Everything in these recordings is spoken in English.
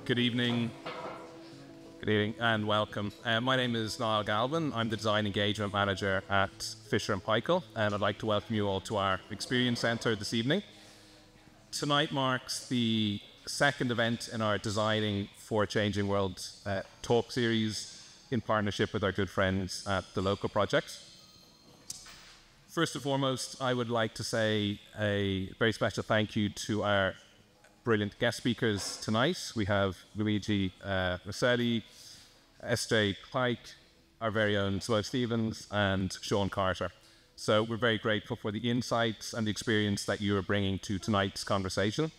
Good evening and welcome. My name is Niall Galvin. I'm the Design Engagement Manager at Fisher Paykel, and I'd like to welcome you all to our Experience Centre this evening. Tonight marks the second event in our Designing for a Changing World talk series in partnership with our good friends at the local project. First and foremost, I would like to say a very special thank you to our brilliant guest speakers tonight. We have Luigi Rosselli, SJ Pyke, our very own Simone, and Shaun Carter. So we're very grateful for the insights and the experience that you are bringing to tonight's conversation.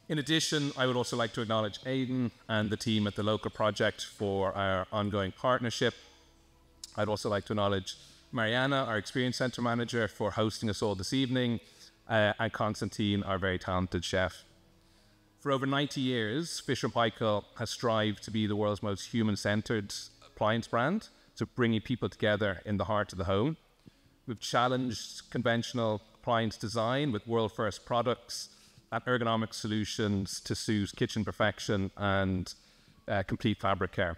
In addition, I would also like to acknowledge Aidan and the team at the local project for our ongoing partnership. I'd also like to acknowledge Mariana, our Experience Centre Manager, for hosting us all this evening, and Constantine, our very talented chef. For over 90 years, Fisher Paykel has strived to be the world's most human-centred appliance brand, so bringing people together in the heart of the home. We've challenged conventional appliance design with world-first products and ergonomic solutions to suit kitchen perfection and complete fabric care.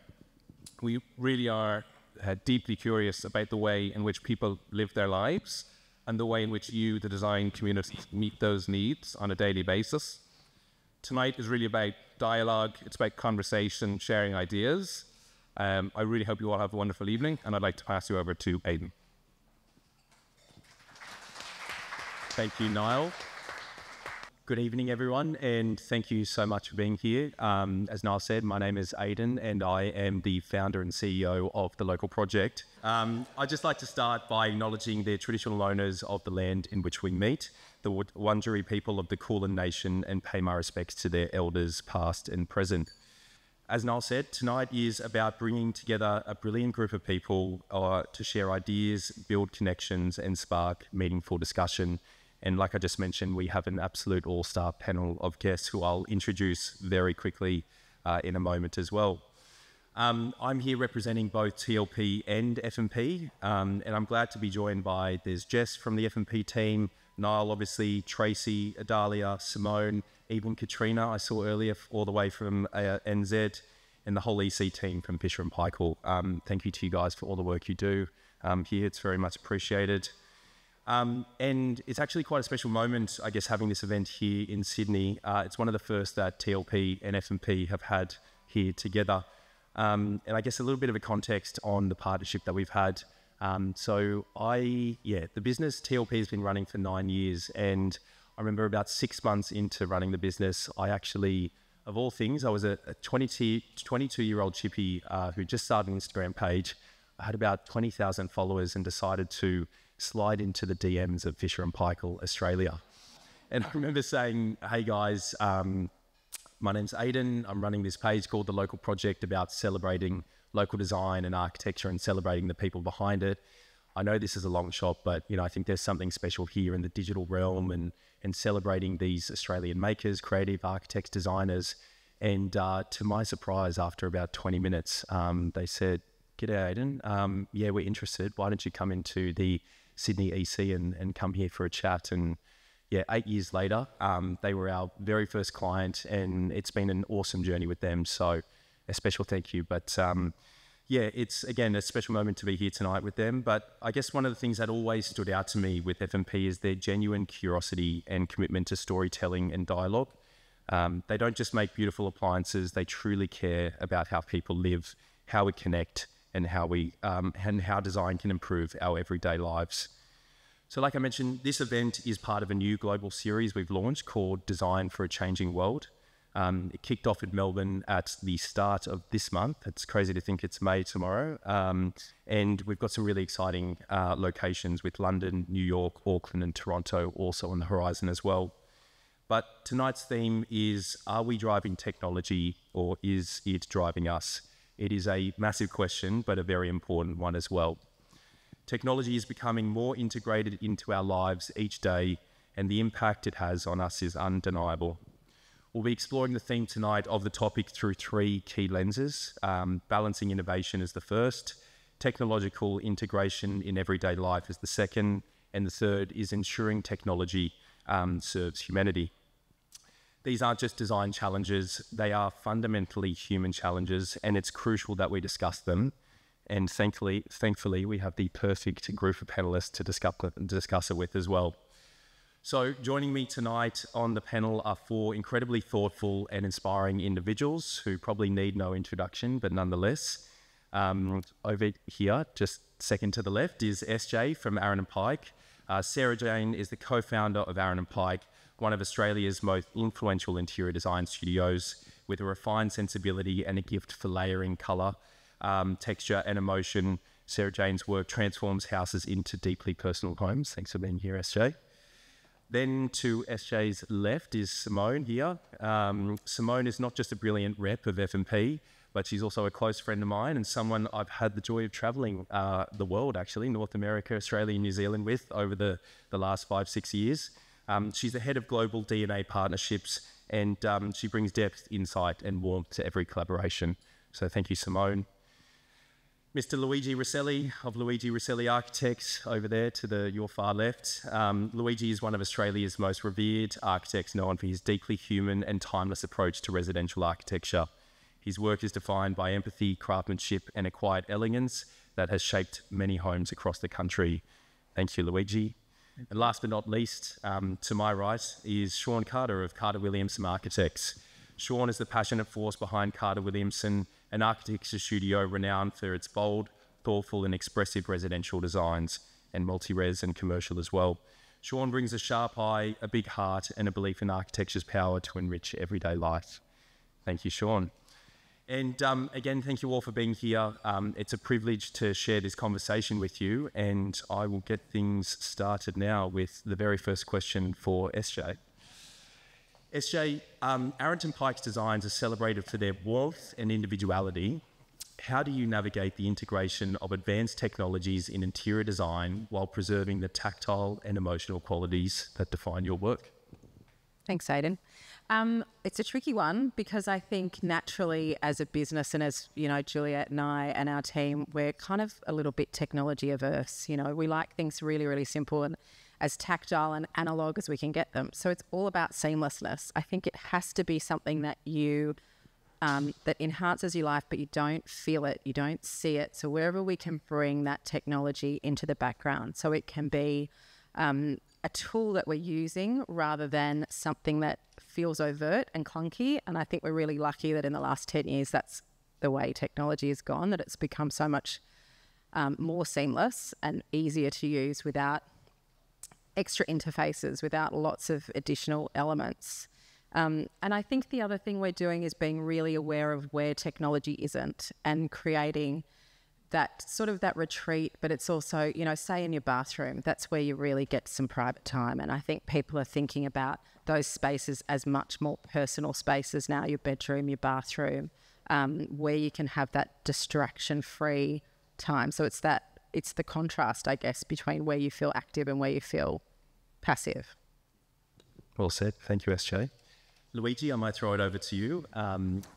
We really are deeply curious about the way in which people live their lives and the way in which you, the design community, meet those needs on a daily basis. Tonight is really about dialogue, it's about conversation, sharing ideas. I really hope you all have a wonderful evening, and I'd like to pass you over to Aidan. Thank you, Niall. Good evening, everyone, and thank you so much for being here. As Niall said, my name is Aidan, and I am the founder and CEO of the local project. I'd just like to start by acknowledging the traditional owners of the land in which we meet, the Wurundjeri people of the Kulin Nation, and pay my respects to their elders past and present. As Niall said, tonight is about bringing together a brilliant group of people to share ideas, build connections, and spark meaningful discussion. And like I just mentioned, we have an absolute all-star panel of guests who I'll introduce very quickly in a moment as well. I'm here representing both TLP and F&P, and I'm glad to be joined by, there's Jess from the F&P team, Niall obviously, Tracy, Adalia, Simone, even Katrina I saw earlier all the way from NZ, and the whole EC team from Fisher & Paykel. Thank you to you guys for all the work you do here. It's very much appreciated. And it's actually quite a special moment, I guess, having this event here in Sydney. It's one of the first that TLP and F&P have had here together. And I guess a little bit of a context on the partnership that we've had. The business TLP has been running for 9 years, and I remember about 6 months into running the business, I actually, of all things, I was a 22-year-old chippy who just started an Instagram page. I had about 20,000 followers and decided to slide into the DMs of Fisher & Paykel Australia. And I remember saying, hey guys, my name's Aidan. I'm running this page called The Local Project about celebrating local design and architecture and celebrating the people behind it. I know this is a long shot, but I think there's something special here in the digital realm and celebrating these Australian makers, creative architects, designers. And to my surprise, after about 20 minutes, they said, "G'day, Aidan. Yeah, we're interested. Why don't you come into the Sydney EC and come here for a chat?" And 8 years later, they were our very first client, and it's been an awesome journey with them. So a special thank you. But it's again a special moment to be here tonight with them. But I guess one of the things that always stood out to me with F&P is their genuine curiosity and commitment to storytelling and dialogue. They don't just make beautiful appliances; they truly care about how people live, how we connect, and how design can improve our everyday lives. So like I mentioned, this event is part of a new global series we've launched called Design for a Changing World. It kicked off in Melbourne at the start of this month. It's crazy to think it's May tomorrow. And we've got some really exciting locations with London, New York, Auckland, and Toronto also on the horizon as well. But tonight's theme is, are we driving technology or is it driving us? It is a massive question, but a very important one as well. Technology is becoming more integrated into our lives each day, and the impact it has on us is undeniable. We'll be exploring the theme tonight of the topic through 3 key lenses. Balancing innovation is the first, technological integration in everyday life is the second, and the third is ensuring technology serves humanity. These aren't just design challenges, they are fundamentally human challenges, and it's crucial that we discuss them. And thankfully, we have the perfect group of panelists to discuss it with as well. So joining me tonight on the panel are four incredibly thoughtful and inspiring individuals who probably need no introduction, but nonetheless. Over here, just second to the left, is SJ from Aaron & Pyke. Sarah-Jane is the co-founder of Aaron & Pyke, one of Australia's most influential interior design studios, with a refined sensibility and a gift for layering colour, texture and emotion. Sarah-Jane's work transforms houses into deeply personal homes. Thanks for being here, SJ. Then to SJ's left is Simone here. Simone is not just a brilliant rep of F&P, but she's also a close friend of mine and someone I've had the joy of travelling the world, actually, North America, Australia, and New Zealand with over the last 5-6 years. She's the head of global DNA partnerships, and she brings depth, insight, and warmth to every collaboration. So thank you, Simone. Mr. Luigi Rosselli of Luigi Rosselli Architects over there to your far left. Luigi is one of Australia's most revered architects, known for his deeply human and timeless approach to residential architecture. His work is defined by empathy, craftsmanship, and a quiet elegance that has shaped many homes across the country. Thank you, Luigi. And last but not least, to my right is Shaun Carter of Carter Williamson Architects. Shaun is the passionate force behind Carter Williamson, an architecture studio renowned for its bold, thoughtful and expressive residential designs, and multi-res and commercial as well. Shaun brings a sharp eye, a big heart, and a belief in architecture's power to enrich everyday life. Thank you, Shaun. And again, thank you all for being here. It's a privilege to share this conversation with you, and I will get things started now with the very first question for SJ. SJ, Aaron & Pyke's designs are celebrated for their warmth and individuality. How do you navigate the integration of advanced technologies in interior design while preserving the tactile and emotional qualities that define your work? Thanks, Aidan. It's a tricky one because I think naturally as a business and as, Juliet and I and our team, we're kind of a little bit technology averse. We like things really, really simple and as tactile and analog as we can get them. So it's all about seamlessness. I think it has to be something that that enhances your life, but you don't feel it, you don't see it. So wherever we can bring that technology into the background, so it can be a tool that we're using rather than something that feels overt and clunky. And I think we're really lucky that in the last 10 years, that's the way technology has gone, that it's become so much more seamless and easier to use without extra interfaces, without lots of additional elements. And I think the other thing we're doing is being really aware of where technology isn't and creating that sort of that retreat, but it's also, say in your bathroom, that's where you really get some private time. And I think people are thinking about those spaces as much more personal spaces now, your bedroom, your bathroom, where you can have that distraction-free time. So it's the contrast, I guess, between where you feel active and where you feel passive. Well said. Thank you, SJ. Luigi, I might throw it over to you.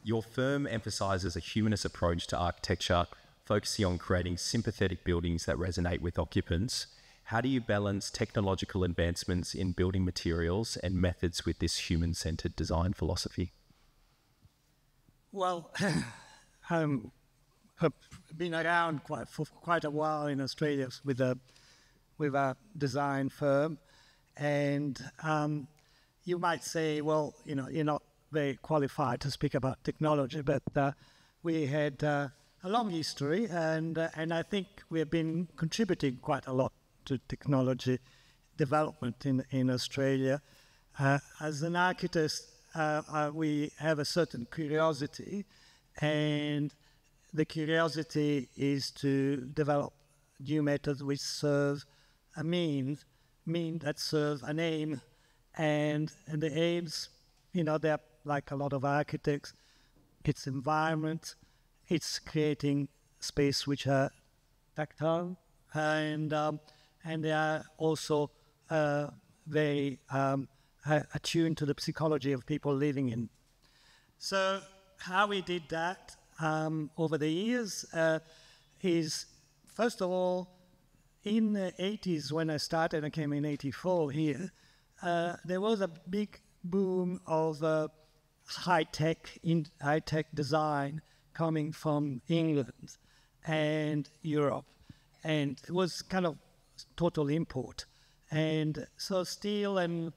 Your firm emphasises a humanist approach to architecture, focusing on creating sympathetic buildings that resonate with occupants. How do you balance technological advancements in building materials and methods with this human-centred design philosophy? Well, I've been around for quite a while in Australia with a design firm, and you might say, well, you're not very qualified to speak about technology, but we had a long history, and I think we have been contributing quite a lot to technology development in Australia. As an architect, we have a certain curiosity, and the curiosity is to develop new methods which serve a mean that serve an aim, and the aims, they're like a lot of architects. It's environment, it's creating space which are tactile, and they are also very attuned to the psychology of people living in. So how we did that over the years is, first of all, in the 80s when I started, I came in 84 here, there was a big boom of high-tech design coming from England and Europe, and it was kind of total import. And so steel and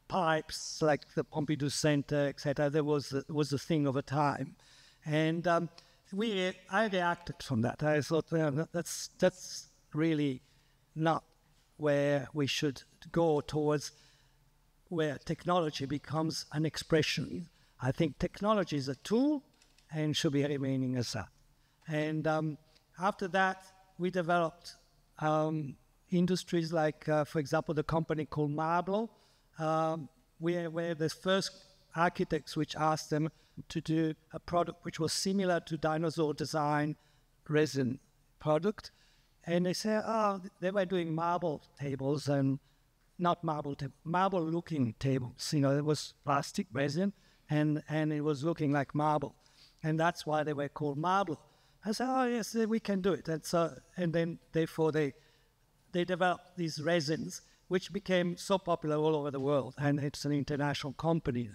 pipes like the Pompidou Center, etc. There was a thing of a time, and I reacted from that. I thought, well, that's really not where we should go towards, where technology becomes an expression. I think technology is a tool and should be remaining as that. And after that, we developed industries like, for example, the company called Marble. We were the first architects which asked them to do a product which was similar to dinosaur design resin product. And they said, they were doing marble tables and not marble-looking tables. You know, it was plastic resin and it was looking like marble. And that's why they were called Marble. I said, oh, yes, we can do it. And then, therefore, they developed these resins, which became so popular all over the world, and it's an international company.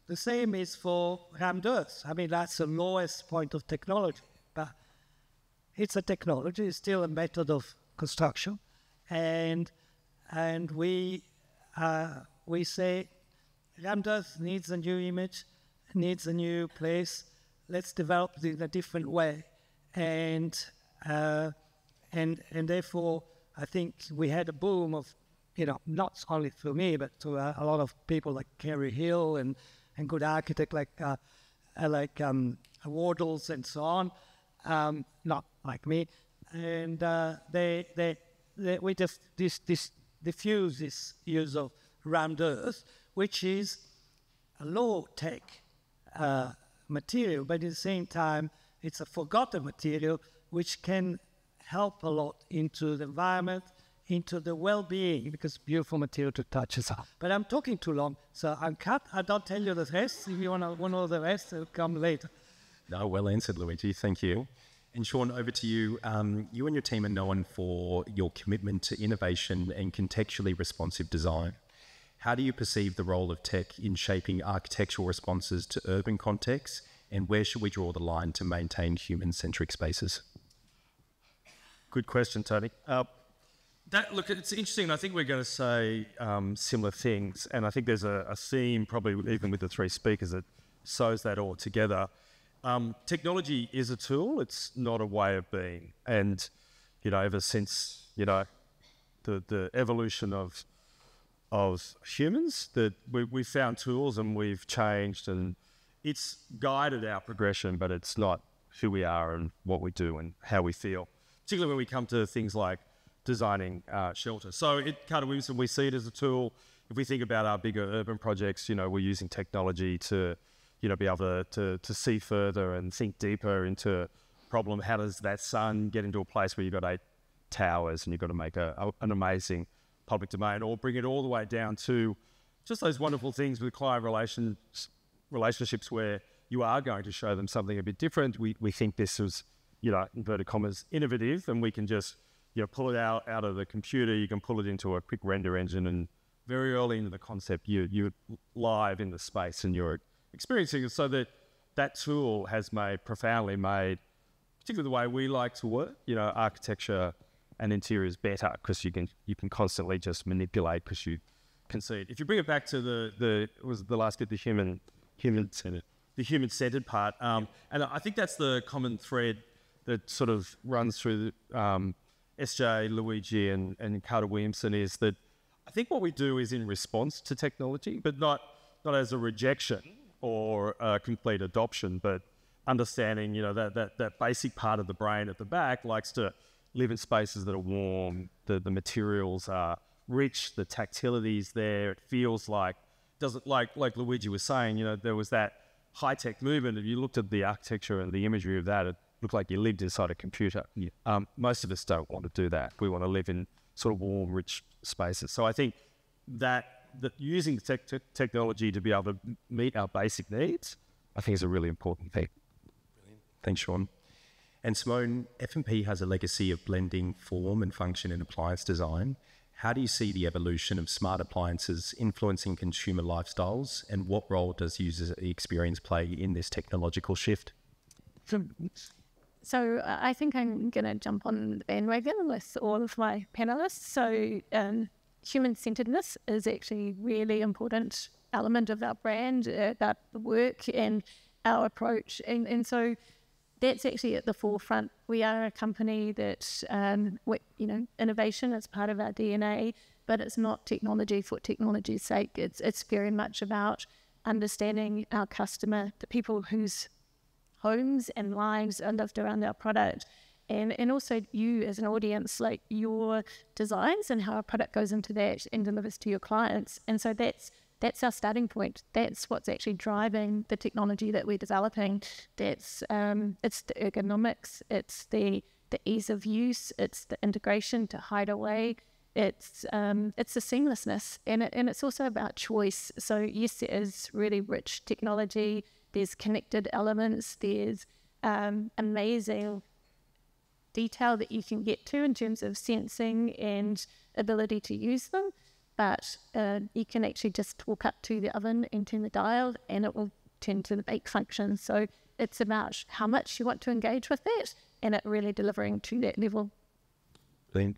The same is for rammed earth. I mean, that's the lowest point of technology, but it's a technology, it's still a method of construction, and we say rammed earth needs a new image, needs a new place. Let's develop it in a different way, and therefore I think we had a boom of, you know, not only for me but to a lot of people like Kerry Hill and good architects like Wardles and so on, not like me, and we just diffuse this use of rammed earth, which is a low tech material, but at the same time it's a forgotten material which can help a lot into the environment, into the well-being, because beautiful material to touch as well. But I'm talking too long, so I'm cut. I don't tell you the rest. If you want to know the rest, it'll come later. No, well answered, Luigi. Thank you. And Shaun, over to you. You and your team are known for your commitment to innovation and contextually responsive design. How do you perceive the role of tech in shaping architectural responses to urban contexts, and where should we draw the line to maintain human-centric spaces? Good question, Tony. Look, it's interesting. I think we're going to say similar things, and I think there's a theme, probably even with the three speakers, that sews that all together. Technology is a tool; it's not a way of being. And ever since the evolution of humans, that we found tools and we've changed, and it's guided our progression, but it's not who we are and what we do and how we feel. Particularly when we come to things like designing shelter. So at Carter Williamson, we see it as a tool. If we think about our bigger urban projects, we're using technology to, be able to see further and think deeper into problem. How does that sun get into a place where you've got 8 towers and you've got to make an amazing public domain, or bring it all the way down to just those wonderful things with client relationships where you are going to show them something a bit different. We think this was, inverted commas, innovative, and we can just pull it out of the computer. You can pull it into a quick render engine, and very early into the concept, you're live in the space and you're experiencing it. So that tool has profoundly made, particularly the way we like to work, architecture and interiors better, because you can constantly just manipulate because you can see it. If you bring it back to the last bit, the human-centered part, and I think that's the common thread that sort of runs through SJ, Luigi, and Carter Williamson, is that I think what we do is in response to technology, but not as a rejection or a complete adoption, but understanding, that basic part of the brain at the back likes to live in spaces that are warm, the materials are rich, the tactility is there, it feels like Luigi was saying, there was that high-tech movement. If you looked at the architecture and the imagery of that, it looked like you lived inside a computer. Yeah. Most of us don't want to do that. We want to live in sort of warm, rich spaces. So I think that using technology to be able to meet our basic needs, I think is a really important thing. Brilliant. Thanks, Shaun. And Simone, F&P has a legacy of blending form and function in appliance design. How do you see the evolution of smart appliances influencing consumer lifestyles, and what role does user experience play in this technological shift? So I think I'm going to jump on the bandwagon with all of my panelists. So human-centeredness is actually a really important element of our brand, about the work and our approach. And so that's actually at the forefront. We are a company that, innovation is part of our DNA, but it's not technology for technology's sake. It's very much about understanding our customer, the people whose homes and lives are lived around our product, and also you as an audience, like your designs and how a product goes into that and delivers to your clients. And so that's our starting point. That's what's actually driving the technology that we're developing. It's the ergonomics, it's the ease of use, it's the integration to hide away, it's the seamlessness, and it's also about choice. So yes, there is really rich technology. There's connected elements. There's amazing detail that you can get to in terms of sensing and ability to use them. But you can actually just walk up to the oven and turn the dial, and it will turn to the bake function. So it's about how much you want to engage with that, and it really delivering to that level. Brilliant.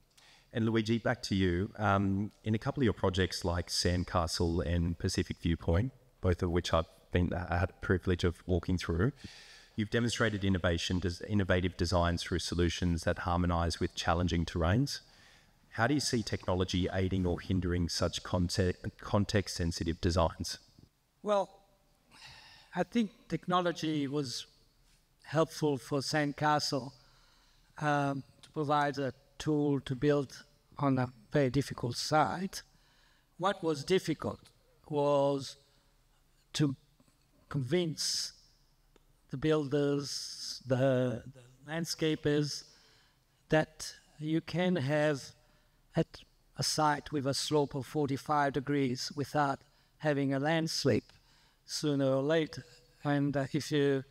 And Luigi, back to you. In a couple of your projects like Sandcastle and Pacific Viewpoint, both of which I had the privilege of walking through, you've demonstrated innovative designs through solutions that harmonise with challenging terrains. How do you see technology aiding or hindering such context-sensitive designs? Well, I think technology was helpful for Sandcastle to provide a tool to build on a very difficult site. What was difficult was to convince the builders, the landscapers, that you can have at a site with a slope of 45 degrees without having a landslip sooner or later. And if you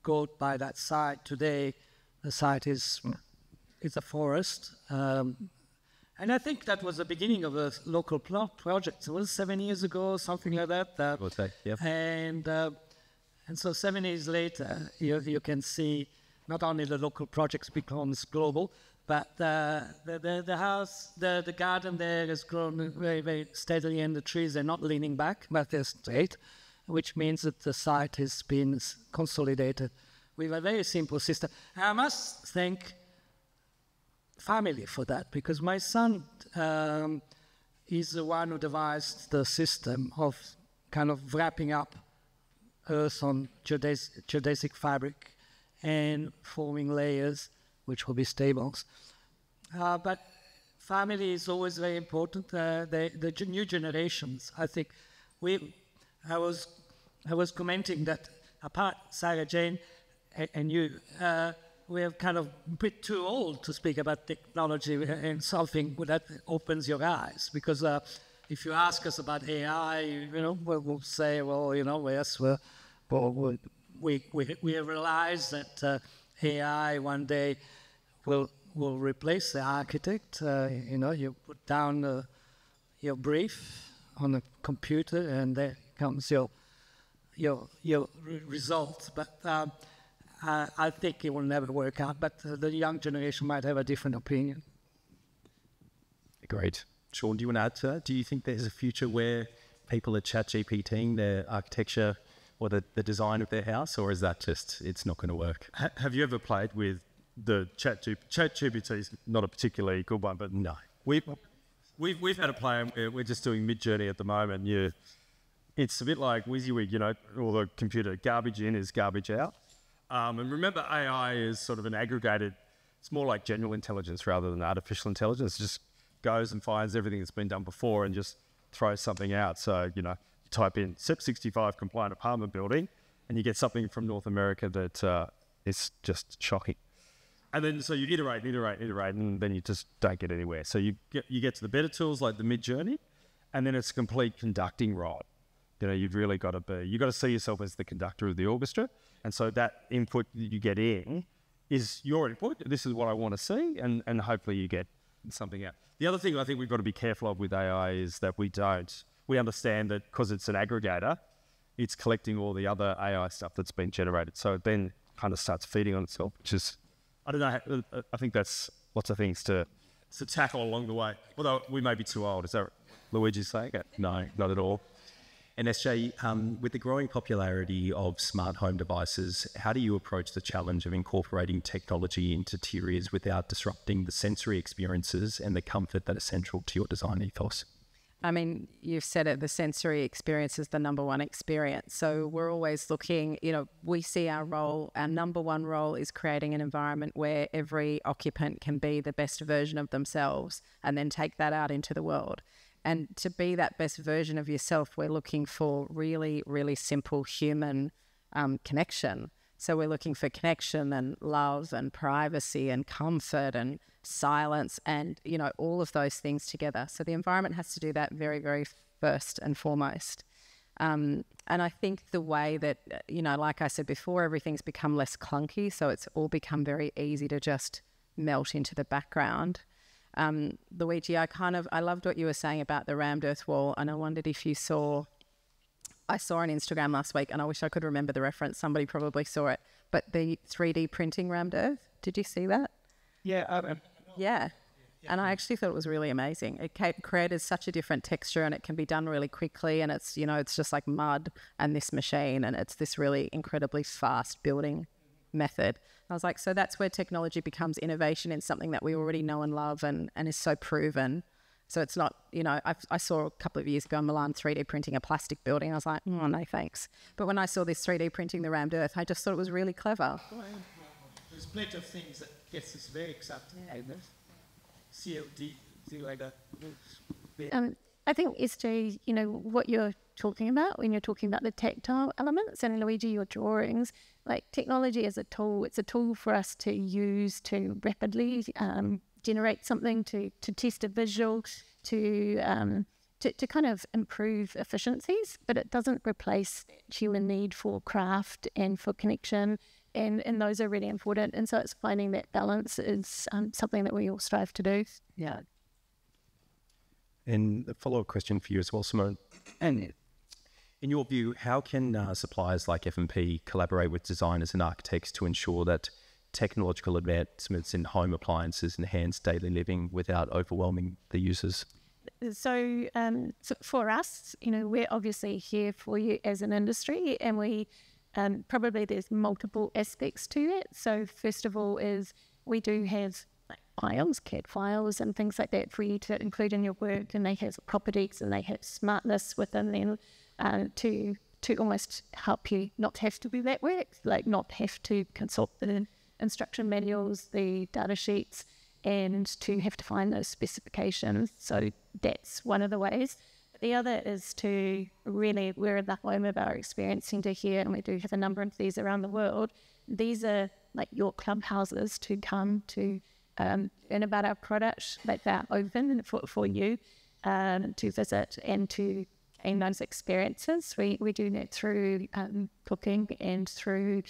go by that site today, the site is a forest. And I think that was the beginning of a local project. It was 7 years ago, something like that. Yep. And so 7 years later, you can see not only the local projects becomes global, but the house, the garden there has grown very, very steadily, and the trees are not leaning back, but they're straight, which means that the site has been consolidated with a very simple system. And I must thank family for that, because my son is the one who devised the system of kind of wrapping up earth on geodesic fabric and forming layers which will be stables. But family is always very important. The new generations, I think, I was commenting that apart Sarah-Jane and you, we are kind of a bit too old to speak about technology and something that opens your eyes. Because if you ask us about AI, we'll say, well, yes, we realize that AI one day will replace the architect. You put down your brief on a computer, and there comes your result. But I think it will never work out. But the young generation might have a different opinion. Great. Shaun, do you want to add to that? Do you think there's a future where people are ChatGPTing their architecture or the design of their house, or is that just, it's not going to work? Have you ever played with the ChatGPT? Is not a particularly good one, but no. We've had a play, and we're just doing Mid-Journey at the moment. It's a bit like WYSIWYG, or the computer. Garbage in is garbage out. And remember, AI is sort of an aggregated, it's more like general intelligence rather than artificial intelligence. It just goes and finds everything that's been done before and just throws something out. So, you type in SEP 65 compliant apartment building, and you get something from North America that is just shocking. And then so you iterate, and then you just don't get anywhere. So you get to the better tools like the Mid-Journey, and then it's a complete conducting role. You've really got to see yourself as the conductor of the orchestra. And so that input that you get in is your input. This is what I want to see, and hopefully you get something out. The other thing I think we've got to be careful of with AI is that we understand that because it's an aggregator, it's collecting all the other AI stuff that's been generated. So it then kind of starts feeding on itself, which is, I don't know, I think that's lots of things to tackle along the way. Although we may be too old. Is that Luigi saying it? No, not at all. And SJ, with the growing popularity of smart home devices, how do you approach the challenge of incorporating technology into interiors without disrupting the sensory experiences and the comfort that are central to your design ethos? I mean, you've said it, the sensory experience is the number one experience. So we're always looking, we see our number one role is creating an environment where every occupant can be the best version of themselves and then take that out into the world. And to be that best version of yourself, we're looking for really, really simple human connection. So we're looking for connection and love and privacy and comfort and silence and, all of those things together. So the environment has to do that very, very first and foremost. And I think the way that, like I said before, everything's become less clunky. So it's all become very easy to just melt into the background. Luigi, I loved what you were saying about the rammed earth wall, and I wondered if you I saw on Instagram last week, and I wish I could remember the reference, somebody probably saw it, but the 3D printing rammed earth, did you see that? Yeah. Yeah. And I actually thought it was really amazing. It created such a different texture, and it can be done really quickly, and it's, it's just like mud and this machine, and it's this really incredibly fast building method. I was like, so that's where technology becomes innovation in something that we already know and love and is so proven. So it's not, I saw a couple of years ago in Milan 3D printing a plastic building. I was like, oh, no, thanks. But when I saw this 3D printing the rammed earth, I just thought it was really clever. There's plenty of things that gets us very excited. COD, things like that. I think, SJ, what you're talking about when you're talking about the tactile elements, and Luigi, your drawings, like technology is a tool. It's a tool for us to use to rapidly generate something, to test a visual, to kind of improve efficiencies, but it doesn't replace human need for craft and for connection, and those are really important. And so it's finding that balance is something that we all strive to do. Yeah. And a follow-up question for you as well, Simone. And in your view, how can suppliers like F&P collaborate with designers and architects to ensure that technological advancements in home appliances enhance daily living without overwhelming the users? So for us, we're obviously here for you as an industry, and we probably there's multiple aspects to it. So first of all is we do have files, CAD files and things like that for you to include in your work, and they have properties and they have smartness within them to almost help you not have to do that work, like not have to consult the instruction manuals, the data sheets, and to have to find those specifications. So that's one of the ways. The other is to really, we're at the home of our experience centre here, and we do have a number of these around the world. These are like your clubhouses to come to learn about our product, like they're open for you to visit and to gain those experiences. We do that through cooking and through,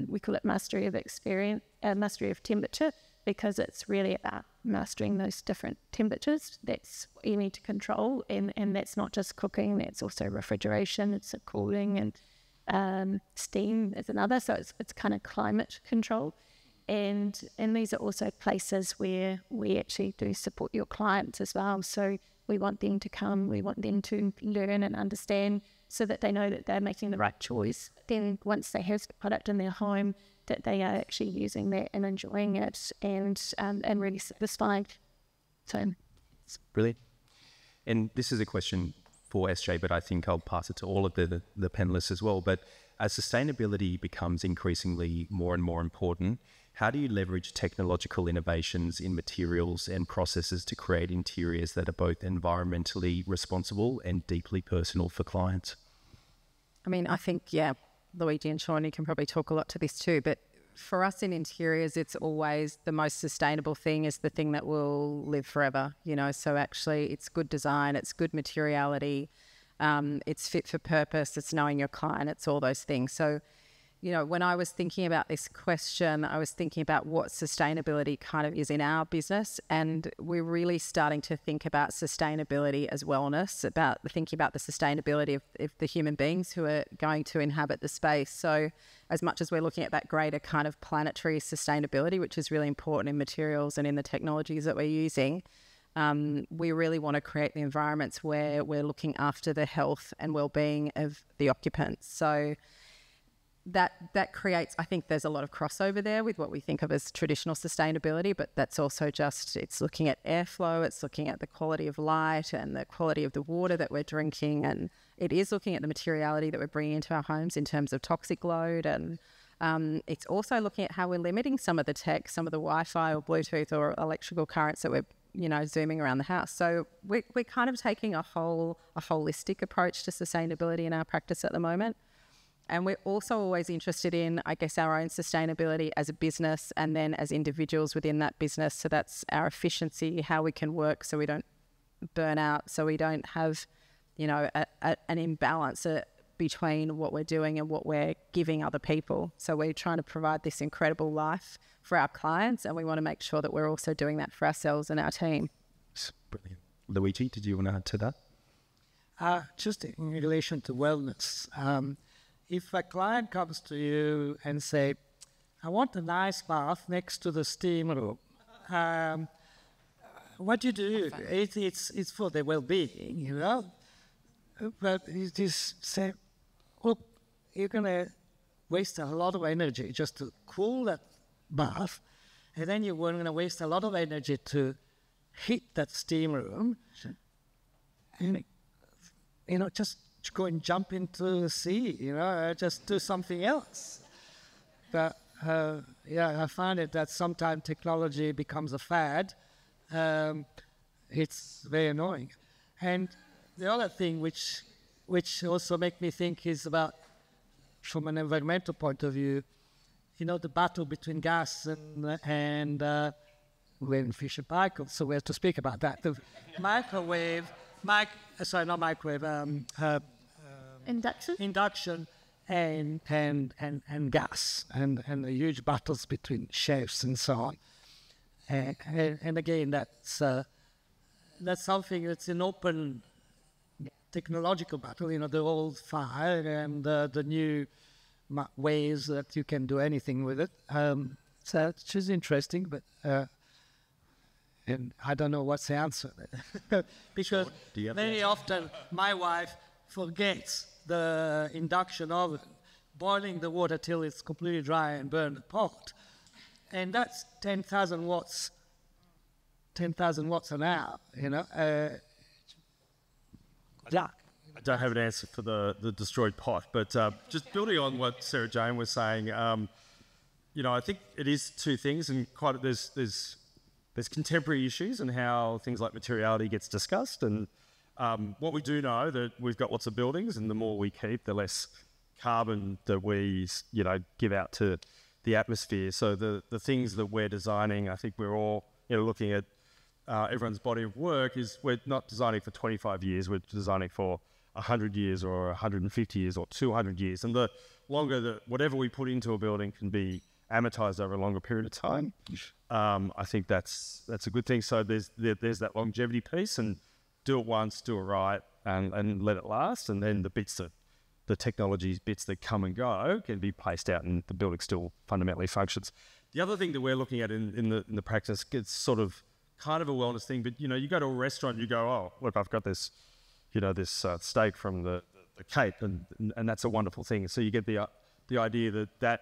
we call it mastery of experience, mastery of temperature, because it's really about mastering those different temperatures. That's what you need to control, and that's not just cooking, that's also refrigeration, it's cooling, and steam is another, so it's kind of climate control. And these are also places where we actually do support your clients as well. So we want them to come, we want them to learn and understand so that they know that they're making the right choice. Then once they have the product in their home, that they are actually using that and enjoying it and really satisfied. So it's brilliant. And this is a question for SJ, but I think I'll pass it to all of the panelists as well. But as sustainability becomes increasingly more and more important, how do you leverage technological innovations in materials and processes to create interiors that are both environmentally responsible and deeply personal for clients? I mean, I think, Luigi and Shaun, you can probably talk a lot to this too, but for us in interiors, it's always the most sustainable thing is the thing that will live forever, so actually it's good design, it's good materiality, it's fit for purpose, it's knowing your client, it's all those things. So when I was thinking about this question, I was thinking about what sustainability kind of is in our business. And we're really starting to think about sustainability as wellness, about thinking about the sustainability of the human beings who are going to inhabit the space. So as much as we're looking at that greater kind of planetary sustainability, which is really important in materials and in the technologies that we're using, we really want to create the environments where we're looking after the health and well-being of the occupants. So that creates, I think there's a lot of crossover there with what we think of as traditional sustainability, but that's also it's looking at airflow, it's looking at the quality of light and the quality of the water that we're drinking, and it is looking at the materiality that we're bringing into our homes in terms of toxic load, and it's also looking at how we're limiting some of the tech, some of the Wi-Fi or Bluetooth or electrical currents that we're zooming around the house. So we're kind of taking a holistic approach to sustainability in our practice at the moment. And we're also always interested in, I guess, our own sustainability as a business and then as individuals within that business. So that's our efficiency, how we can work so we don't burn out, so we don't have, an imbalance between what we're doing and what we're giving other people. So we're trying to provide this incredible life for our clients, and we want to make sure that we're also doing that for ourselves and our team. Brilliant. Luigi, did you want to add to that? Just in relation to wellness, if a client comes to you and say, I want a nice bath next to the steam room, what do you do? It's for their well-being, But you just say, look, you're going to waste a lot of energy just to cool that bath, and then you're going to waste a lot of energy to heat that steam room, and, just go and jump into the sea, just do something else. But, I find it that sometimes technology becomes a fad. It's very annoying. And the other thing which also make me think is about, from an environmental point of view, the battle between gas and we're in Fisher Paykel, so we have to speak about that. The induction and gas and the huge battles between chefs and so on. And again, that's something that's an open technological battle, the old fire and the new ways that you can do anything with it. So it's just interesting, but and I don't know what's the answer. Because very often my wife forgets the induction oven, boiling the water till it's completely dry and burn the pot. And that's 10,000 watts an hour, I don't have an answer for the destroyed pot, but just building on what Sarah-Jane was saying, I think it is two things, and there's contemporary issues and how things like materiality gets discussed, and what we do know that we've got lots of buildings, and the more we keep, the less carbon that we give out to the atmosphere. So the things that we're designing, I think we're all looking at everyone's body of work, is we're not designing for 25 years, we're designing for 100 years or 150 years or 200 years. And the longer whatever we put into a building can be amortized over a longer period of time. I think that's a good thing. So there's that longevity piece, and do it once, do it right, and let it last. And then the technology bits that come and go can be placed out, and the building still fundamentally functions. The other thing that we're looking at in the practice, it's sort of kind of a wellness thing, but you go to a restaurant, you go, oh look, I've got this steak from the Cape, and that's a wonderful thing. So you get the idea that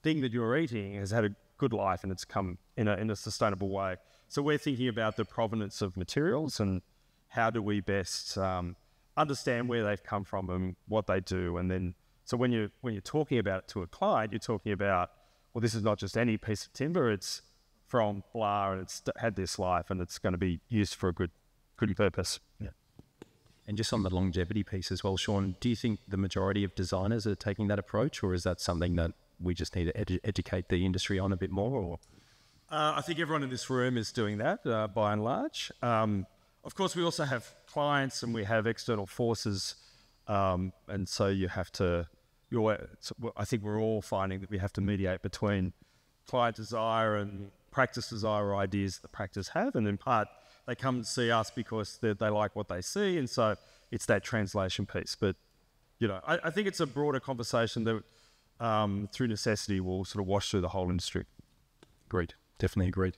thing that you're eating has had a good life and it's come in a sustainable way. So we're thinking about the provenance of materials and how do we best understand where they've come from and what they do. And then, so when you're talking about it to a client, you're talking about, well, this is not just any piece of timber, it's from blah, and it's had this life and it's going to be used for a good purpose. Yeah. And just on the longevity piece as well, Shaun, do you think the majority of designers are taking that approach, or is that something that we just need to educate the industry on a bit more? Or I think everyone in this room is doing that by and large. Of course, we also have clients and we have external forces, and so you have to I think we're all finding that we have to mediate between client desire and practice desire or ideas that practice have, and in part they come to see us because they like what they see, and so it's that translation piece. But I think it's a broader conversation that through necessity will sort of wash through the whole industry. Agreed, definitely agreed.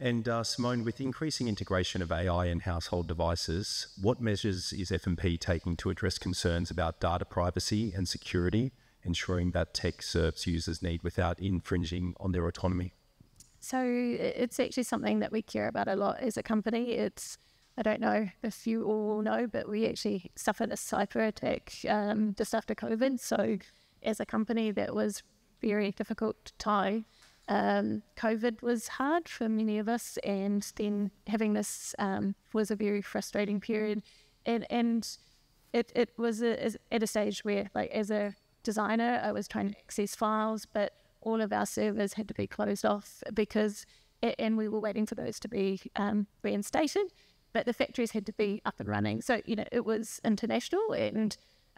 And Simone, with increasing integration of AI in household devices, what measures is F&P taking to address concerns about data privacy and security, ensuring that tech serves users' need without infringing on their autonomy? So it's actually something that we care about a lot as a company. I don't know if you all know, but we actually suffered a cyber attack just after COVID. So as a company, that was very difficult time. COVID was hard for many of us, and then having this was a very frustrating period. And it was at a stage where, like, as a designer, I was trying to access files, but all of our servers had to be closed off and we were waiting for those to be reinstated, but the factories had to be up and running. So, it was international,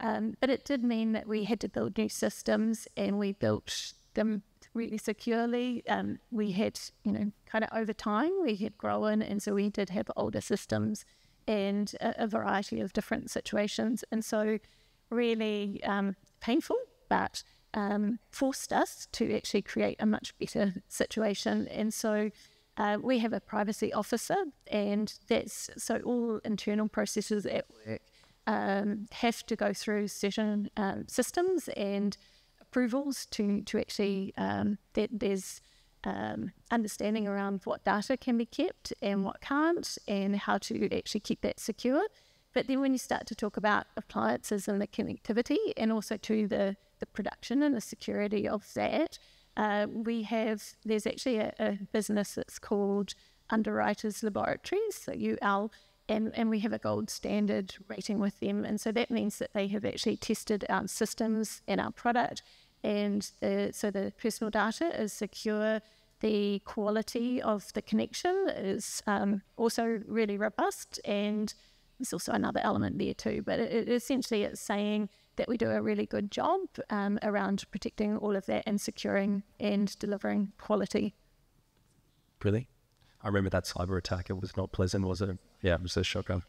but it did mean that we had to build new systems, and we built them really securely. We had, kind of over time, we had grown, and so we did have older systems and a variety of different situations. And so really painful, but forced us to actually create a much better situation. And so we have a privacy officer, and so all internal processes at work have to go through certain systems and approvals to actually there's understanding around what data can be kept and what can't, and how to actually keep that secure. But then when you start to talk about appliances and the connectivity, and also to the production and the security of that, there's actually a business that's called Underwriters Laboratories, so UL, and we have a gold standard rating with them. And so that means that they have actually tested our systems and our product, and so the personal data is secure. The quality of the connection is also really robust, and there's also another element there too. But essentially it's saying that we do a really good job around protecting all of that and securing and delivering quality. Really? I remember that cyber attack. It was not pleasant, was it? Yeah, it was a shocker.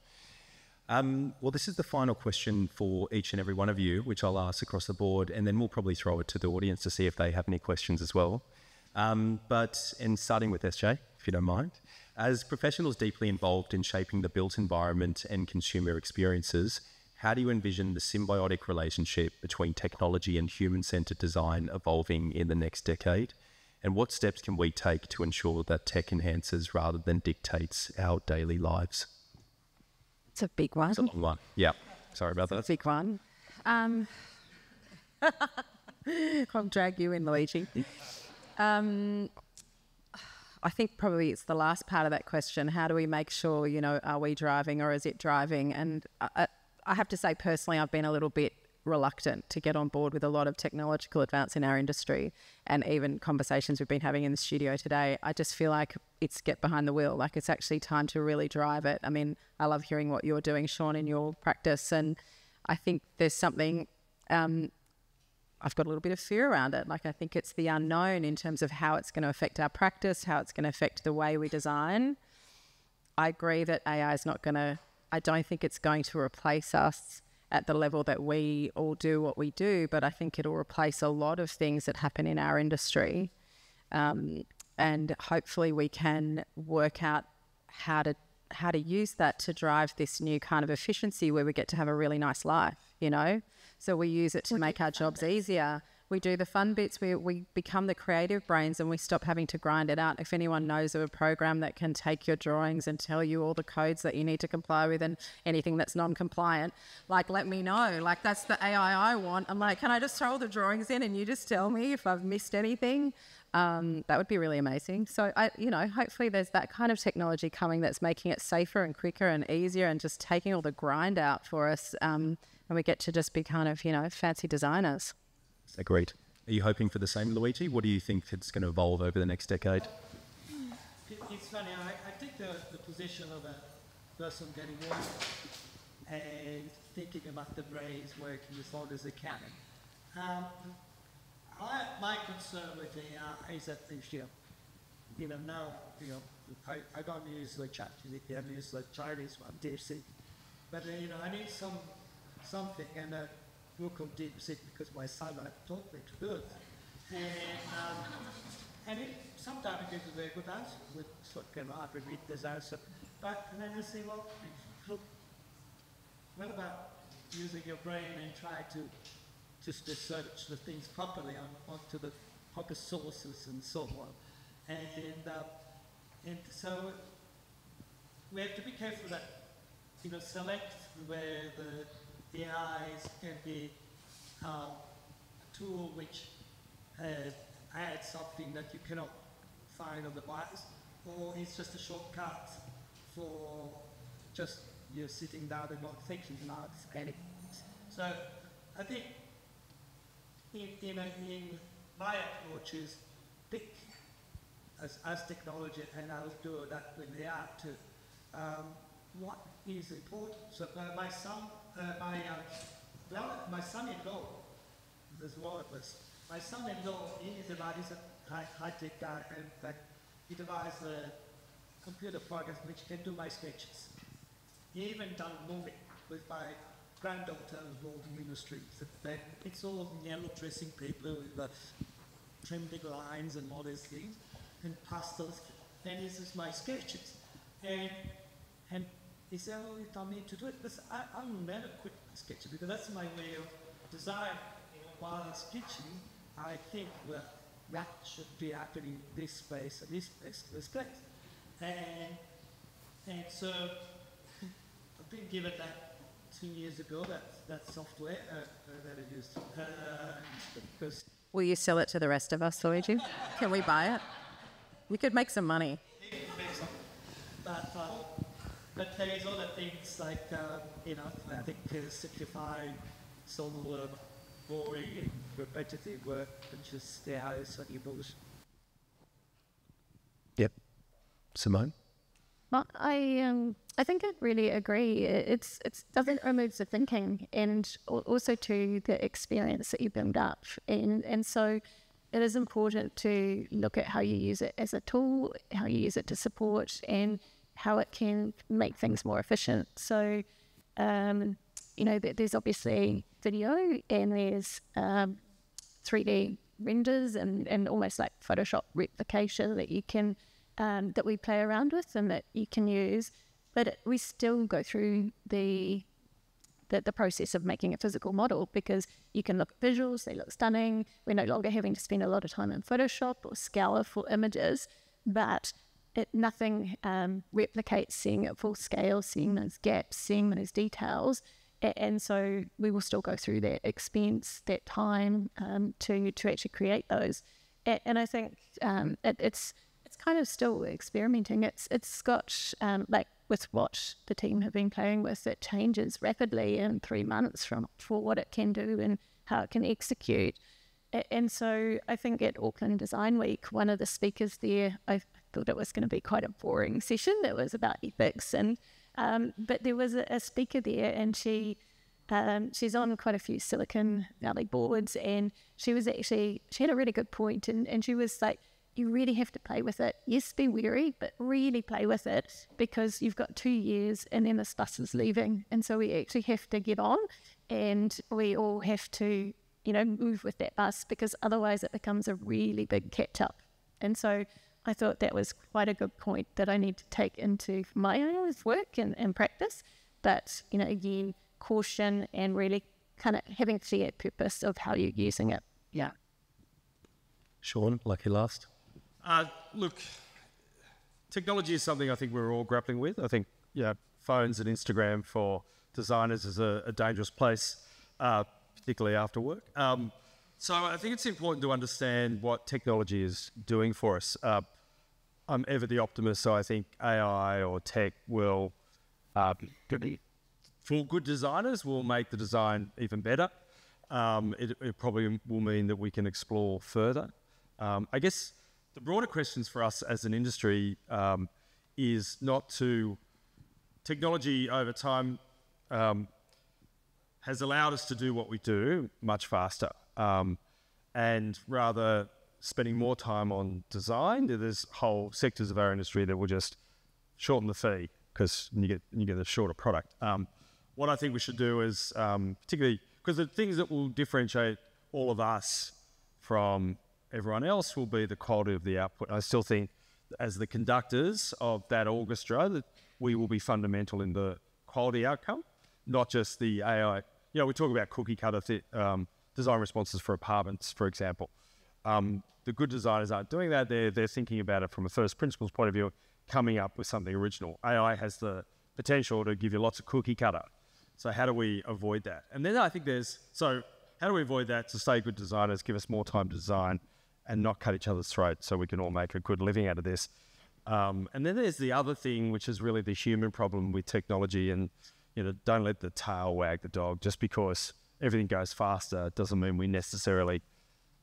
Well, this is the final question for each and every one of you, which I'll ask across the board, and then we'll probably throw it to the audience to see if they have any questions as well. And starting with SJ, if you don't mind, as professionals deeply involved in shaping the built environment and consumer experiences, how do you envision the symbiotic relationship between technology and human-centered design evolving in the next decade? And what steps can we take to ensure that tech enhances rather than dictates our daily lives? It's a big one. It's a long one. Yeah. Sorry about that. It's a big one. I'll drag you in, Luigi. I think probably it's the last part of that question. How do we make sure, are we driving or is it driving? And I have to say, personally, I've been a little bit reluctant to get on board with a lot of technological advance in our industry, and even conversations we've been having in the studio today. I just feel like it's get behind the wheel. Like, it's actually time to really drive it. I mean, I love hearing what you're doing, Shaun, in your practice. And I think there's something, I've got a little bit of fear around it. Like, I think it's the unknown in terms of how it's going to affect our practice, how it's going to affect the way we design. I agree that AI is not going to, I don't think it's going to replace us at the level that we all do what we do, but I think it'll replace a lot of things that happen in our industry. And hopefully we can work out how to use that to drive this new kind of efficiency where we get to have a really nice life, So we use it to make our jobs easier. We do the fun bits. We become the creative brains, and we stop having to grind it out. If anyone knows of a program that can take your drawings and tell you all the codes that you need to comply with and anything that's non-compliant, let me know. That's the AI I want. I'm like, can I just throw all the drawings in and you just tell me if I've missed anything? That would be really amazing. So, hopefully there's that kind of technology coming that's making it safer and quicker and easier and just taking all the grind out for us. And we get to just be kind of, fancy designers. Agreed. Are you hoping for the same, Luigi? What do you think it's going to evolve over the next decade? It's funny, I take the position of a person getting older and thinking about the brains working as hard as they can. My concern with AI is that now, I don't use the ChatGPT, I use the Chinese one, DeepSeek. But, I need something, and look on DeepSeek because my son taught me to do it. And sometimes it gives a very good answer with sort of I read this answer. But then I say, well, look, what about using your brain and try to just search the things properly onto the proper sources and so on. And so we have to be careful that, select where the AIs can be a tool which adds something that you cannot find otherwise, or it's just a shortcut for just you sitting down and not thinking about anything. So I think in my approach is pick as technology, and I'll do that with the app too. What is important? So my son-in-law, there's one of us. My son-in-law, he's a high-tech guy, and in fact, he devised a computer program which can do my sketches. He even done movie with my granddaughter involved in ministry. It's all yellow dressing people with trimmed lines and all these things, and pastels. And this is my sketches. And he said, oh, you don't need to do it. I'll never quit sketching because that's my way of design. While I'm sketching, I think that should be happening this space, and this place, this place. And so I've been given that 2 years ago, that software that I used. Because Will you sell it to the rest of us, Luigi? Can we buy it? We could make some money. But there is other things like, I think simplifying some boring and repetitive work and just the house on your books. Yep. Simone? Well, I think I really agree. It doesn't remove the thinking and also to the experience that you build up. And so it is important to look at how you use it as a tool, how you use it to support, and how it can make things more efficient. So, there's obviously video and there's 3D renders and almost like Photoshop replication that you can that we play around with and that you can use, but we still go through the process of making a physical model because you can look at visuals, they look stunning. We're no longer having to spend a lot of time in Photoshop or scour for images, but nothing replicates seeing it full scale, seeing those gaps, seeing those details. And so we will still go through that expense, that time to actually create those. And I think it's kind of still experimenting. It's got, like with what the team have been playing with, it changes rapidly in 3 months for what it can do and how it can execute. And so I think at Auckland Design Week, one of the speakers there, I thought it was going to be quite a boring session that was about ethics. And but there was a speaker there, and she's on quite a few Silicon Valley boards, and she had a really good point, and she was like, you really have to play with it. Yes, be wary, but really play with it because you've got 2 years and then this bus is leaving. And so we actually have to get on and we all have to, move with that bus because otherwise it becomes a really big catch up. And so I thought that was quite a good point that I need to take into my own work and practice. But, again, caution and really kind of having a clear purpose of how you're using it. Yeah. Shaun, lucky last. Look, technology is something I think we're all grappling with. I think, phones and Instagram for designers is a dangerous place, particularly after work. So I think it's important to understand what technology is doing for us. I'm ever the optimist, so I think AI or tech will, for good designers, will make the design even better. It probably will mean that we can explore further. I guess the broader questions for us as an industry is not to technology over time has allowed us to do what we do much faster. And rather spending more time on design, there's whole sectors of our industry that will just shorten the fee because you get a shorter product. What I think we should do is, particularly because the things that will differentiate all of us from everyone else will be the quality of the output. I still think as the conductors of that orchestra that we will be fundamental in the quality outcome, not just the AI. We talk about cookie cutter design responses for apartments, for example. The good designers aren't doing that. They're thinking about it from a first principles point of view, coming up with something original. AI has the potential to give you lots of cookie cutter. So how do we avoid that? And then I think how do we avoid that to stay good designers, give us more time to design and not cut each other's throats so we can all make a good living out of this? And then there's the other thing, which is really the human problem with technology. And, don't let the tail wag the dog. Just because everything goes faster doesn't mean we necessarily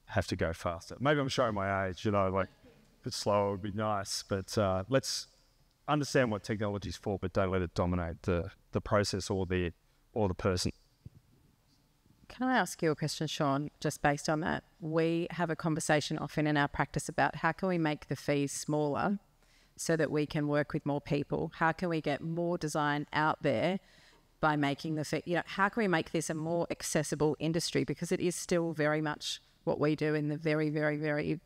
have to go faster. Maybe I'm showing my age, like a bit slower would be nice, but let's understand what technology is for, but don't let it dominate the process or the person. Can I ask you a question, Shaun, just based on that? We have a conversation often in our practice about how can we make the fees smaller so that we can work with more people? How can we get more design out there by making the fee? How can we make this a more accessible industry? Because it is still very much what we do in the very, very, very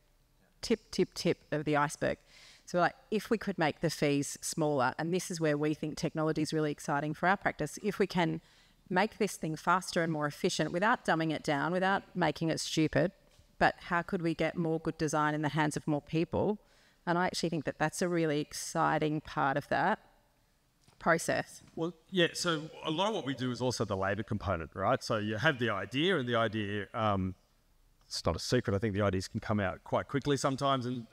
tip of the iceberg. So if we could make the fees smaller, and this is where we think technology is really exciting for our practice, if we can make this thing faster and more efficient without dumbing it down, without making it stupid, but how could we get more good design in the hands of more people? And I actually think that that's a really exciting part of that process. Well, yeah, so a lot of what we do is also the labour component, right? So you have the idea, and the idea, it's not a secret, I think the ideas can come out quite quickly sometimes, and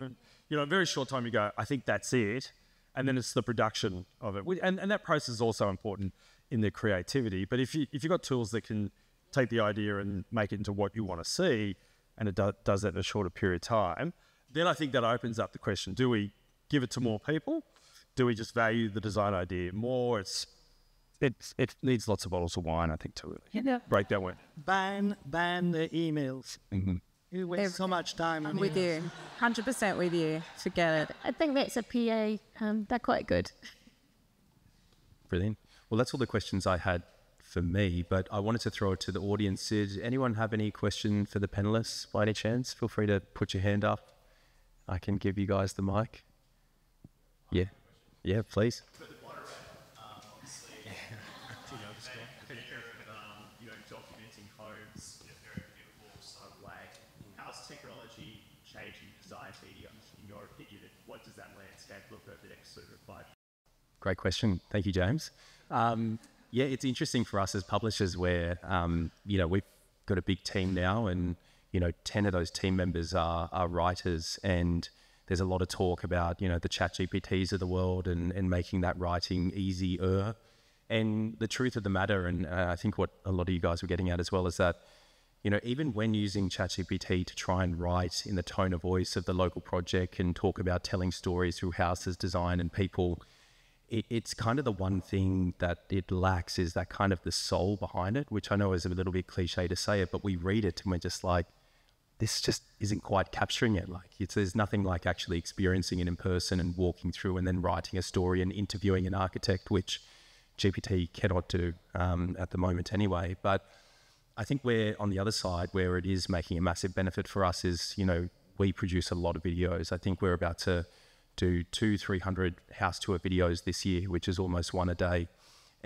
a very short time you go, I think that's it, and then it's the production of it. And that process is also important in the creativity, but if you've got tools that can take the idea and make it into what you want to see, and it does that in a shorter period of time, then I think that opens up the question, do we give it to more people? Do we just value the design idea more? It needs lots of bottles of wine, I think, to really break that way. Ban the emails. Mm-hmm. You waste so much time on I'm with emails. you, 100% with you. Forget it. I think that's a PA. They're quite good. Brilliant. Well, that's all the questions I had for me, but I wanted to throw it to the audience. Did anyone have any question for the panelists by any chance? Feel free to put your hand up. I can give you guys the mic. Yeah, please. Documenting homes in a very beautiful sort of way. How's technology changing design media, in your opinion? What does that landscape look over the next sort of 5 years? Great question. Thank you, James. It's interesting for us as publishers where, we've got a big team now and, 10 of those team members are writers, and there's a lot of talk about, the ChatGPTs of the world and making that writing easier. And the truth of the matter, and I think what a lot of you guys were getting at as well, is that, even when using ChatGPT to try and write in the tone of voice of the local project and talk about telling stories through houses, design and people, it's kind of the one thing that it lacks is that kind of the soul behind it, which I know is a little bit cliche to say it, but we read it and we're just like, this just isn't quite capturing it. There's nothing like actually experiencing it in person and walking through and then writing a story and interviewing an architect, which GPT cannot do at the moment anyway. But I think we're on the other side where it is making a massive benefit for us is, we produce a lot of videos. I think we're about to do 200-300 house tour videos this year, which is almost one a day.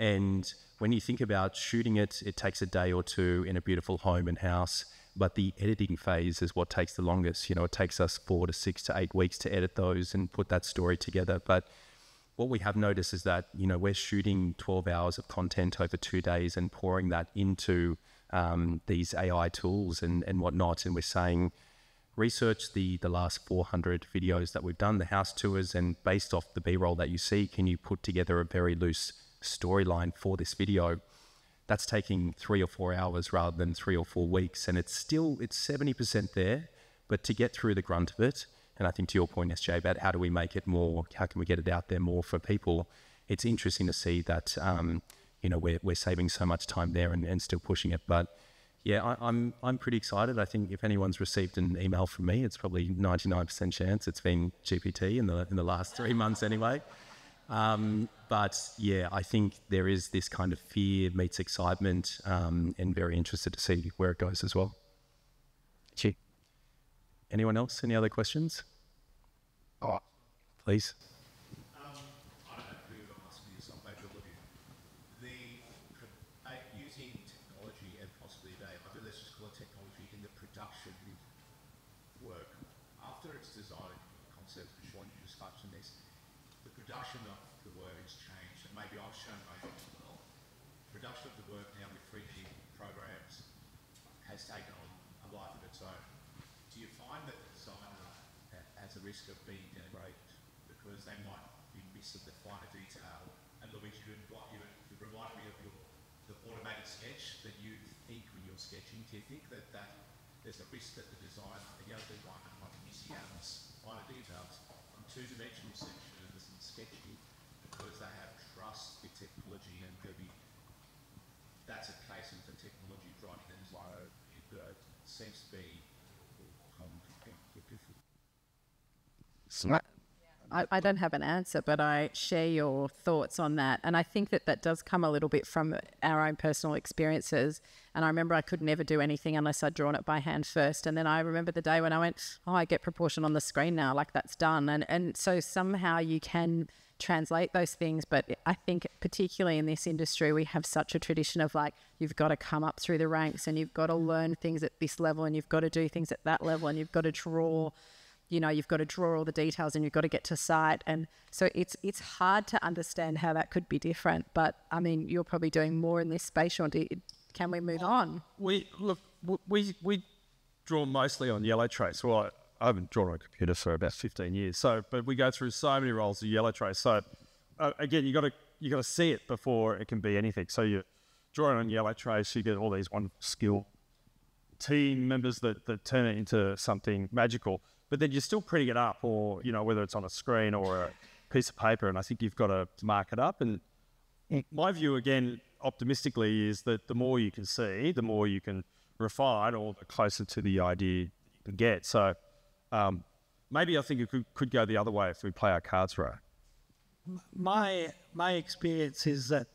And when you think about shooting it, it takes a day or two in a beautiful home and house, but the editing phase is what takes the longest. It takes us 4 to 6 to 8 weeks to edit those and put that story together. But what we have noticed is that, we're shooting 12 hours of content over 2 days and pouring that into these AI tools and whatnot. And we're saying, research the last 400 videos that we've done, the house tours, and based off the B-roll that you see, can you put together a very loose storyline for this video? That's taking 3 or 4 hours rather than 3 or 4 weeks. And it's 70% there, but to get through the grunt of it, and I think to your point, SJ, about how do we make it more, how can we get it out there more for people, it's interesting to see that, we're saving so much time there and still pushing it. But yeah, I'm pretty excited. I think if anyone's received an email from me, it's probably 99% chance it's been GPT in the last 3 months anyway. But yeah, I think there is this kind of fear meets excitement, and very interested to see where it goes as well. Gee. Anyone else? Any other questions? Oh, please. I don't know who I'm asking this on, maybe using technology and possibly let's just call it technology in the production work. After it's designed, concept, Shaun, you just touched on this, the production of the work has changed, and maybe I've shown my as well. Production of the work now with 3D programs has taken on a life of its own. Do you find that the designer has a risk of being denigrated because they might be missing the finer detail? And Luigi, you remind me of the automated sketch that you think when you're sketching. Do you think that there's a risk that the designer, the other designer, might be missing out on finer details on two-dimensional sections and sketching because they have trust with technology, and that's a case of the technology driving the design. It seems to be I don't have an answer, but I share your thoughts on that. And I think that does come a little bit from our own personal experiences. And I remember I could never do anything unless I'd drawn it by hand first. And then I remember the day when I went, oh, I get proportion on the screen now, like that's done. And so somehow you can translate those things. But I think particularly in this industry, we have such a tradition of like, you've got to come up through the ranks and you've got to learn things at this level and you've got to do things at that level and you've got to draw. You've got to draw all the details and you've got to get to site. And so it's hard to understand how that could be different. But, I mean, you're probably doing more in this space, Shaun. Can we move on? We draw mostly on yellow trace. Well, I haven't drawn on a computer for about 15 years. But we go through so many rolls of yellow trace. So, again, you got to see it before it can be anything. So you're drawing on yellow trace, you get all these wonderful skill team members that turn it into something magical. But then you're still printing it up, or, whether it's on a screen or a piece of paper, and I think you've got to mark it up. And my view, again, optimistically, is that the more you can see, the more you can refine, or the closer to the idea you can get. So maybe I think it could go the other way if we play our cards right. My experience is that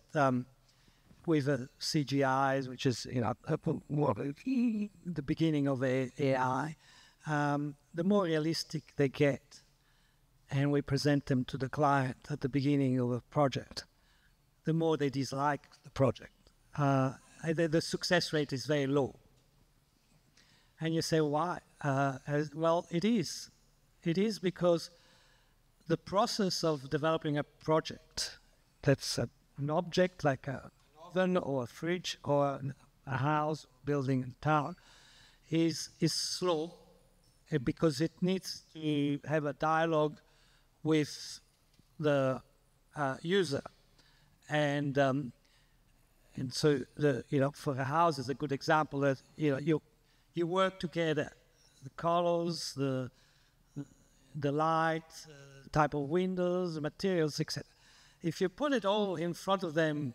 with CGIs, which is the beginning of AI, the more realistic they get, and we present them to the client at the beginning of a project, the more they dislike the project. The success rate is very low. And you say, why? Well, it is. It is because the process of developing a project that's an object like an oven or a fridge or a house, building a tower, is slow, because it needs to have a dialogue with the user, and so for a house is a good example that you work together, the colors, the light, type of windows, the materials, etc. If you put it all in front of them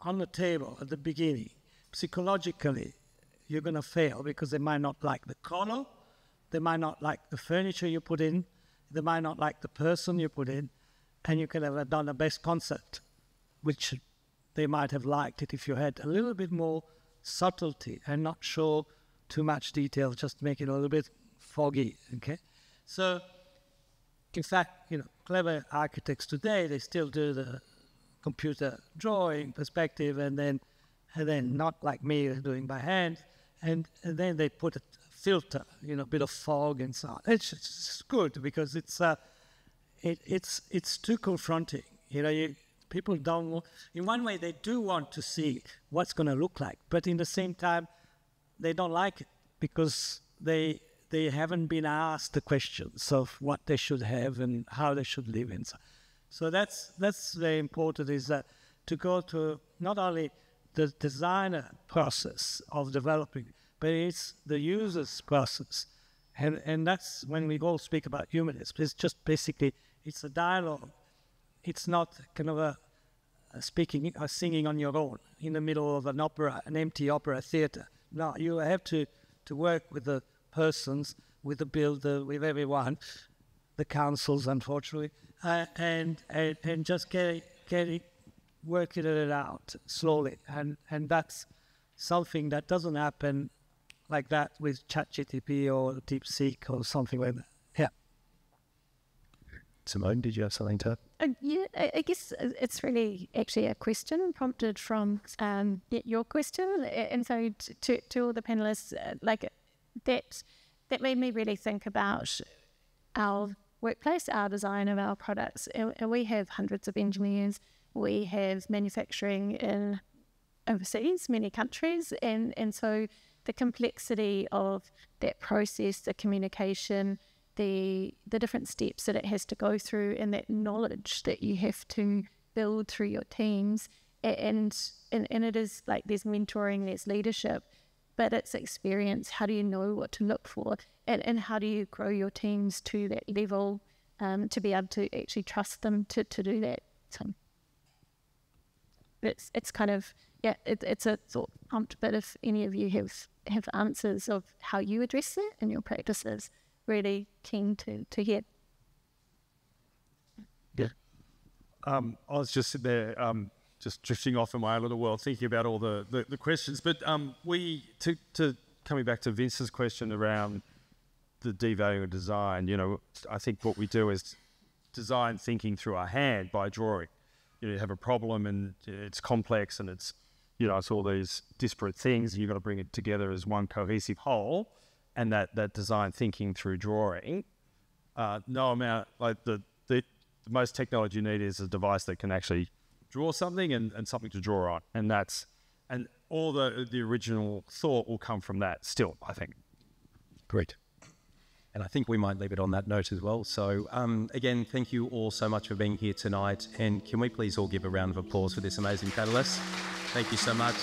on the table at the beginning, psychologically you're going to fail, because they might not like the color. They might not like the furniture you put in. They might not like the person you put in. And you could have done the best concept, which they might have liked it if you had a little bit more subtlety and not show too much detail, just make it a little bit foggy, okay? So, in fact, clever architects today, they still do the computer drawing perspective, and then not like me doing by hand, and then they put a filter, a bit of fog and so on. It's good because it's too confronting. People don't want, in one way they do want to see what's going to look like, but in the same time they don't like it because they haven't been asked the questions of what they should have and how they should live in. So that's very important, is that to go to not only the designer process of developing, but it's the user's process. And that's when we all speak about humanism. It's just basically, it's a dialogue. It's not kind of singing on your own in the middle of an empty opera theatre. No, you have to work with the persons, with the builder, with everyone, the councils, unfortunately, and just working it out slowly. And that's something that doesn't happen like that with ChatGPT or DeepSeek or something like that. Yeah. Simone, did you have something to add? Yeah, I guess it's really actually a question prompted from your question, and so to all the panelists, like that made me really think about our workplace, our design of our products, and we have hundreds of engineers. We have manufacturing in overseas, many countries, and so the complexity of that process, the communication, the different steps that it has to go through, and that knowledge that you have to build through your teams, and it is like there's mentoring, there's leadership, but it's experience. How do you know what to look for, and how do you grow your teams to that level to be able to actually trust them to do that? So it's kind of, yeah, it's a thought prompt, but if any of you have answers of how you address it in your practices, really keen to hear. Yeah. I was just sitting there, just drifting off in my own little world, thinking about all the questions. But to coming back to Vince's question around the devaluing of design, I think what we do is design thinking through our hand by drawing. You have a problem and it's complex and it's all these disparate things, and you've got to bring it together as one cohesive whole. And that design thinking through drawing, no amount, like the most technology you need is a device that can actually draw something and something to draw on. And all the original thought will come from that still, I think. Great. And I think we might leave it on that note as well. So again, thank you all so much for being here tonight. And can we please all give a round of applause for this amazing panelist? Thank you so much.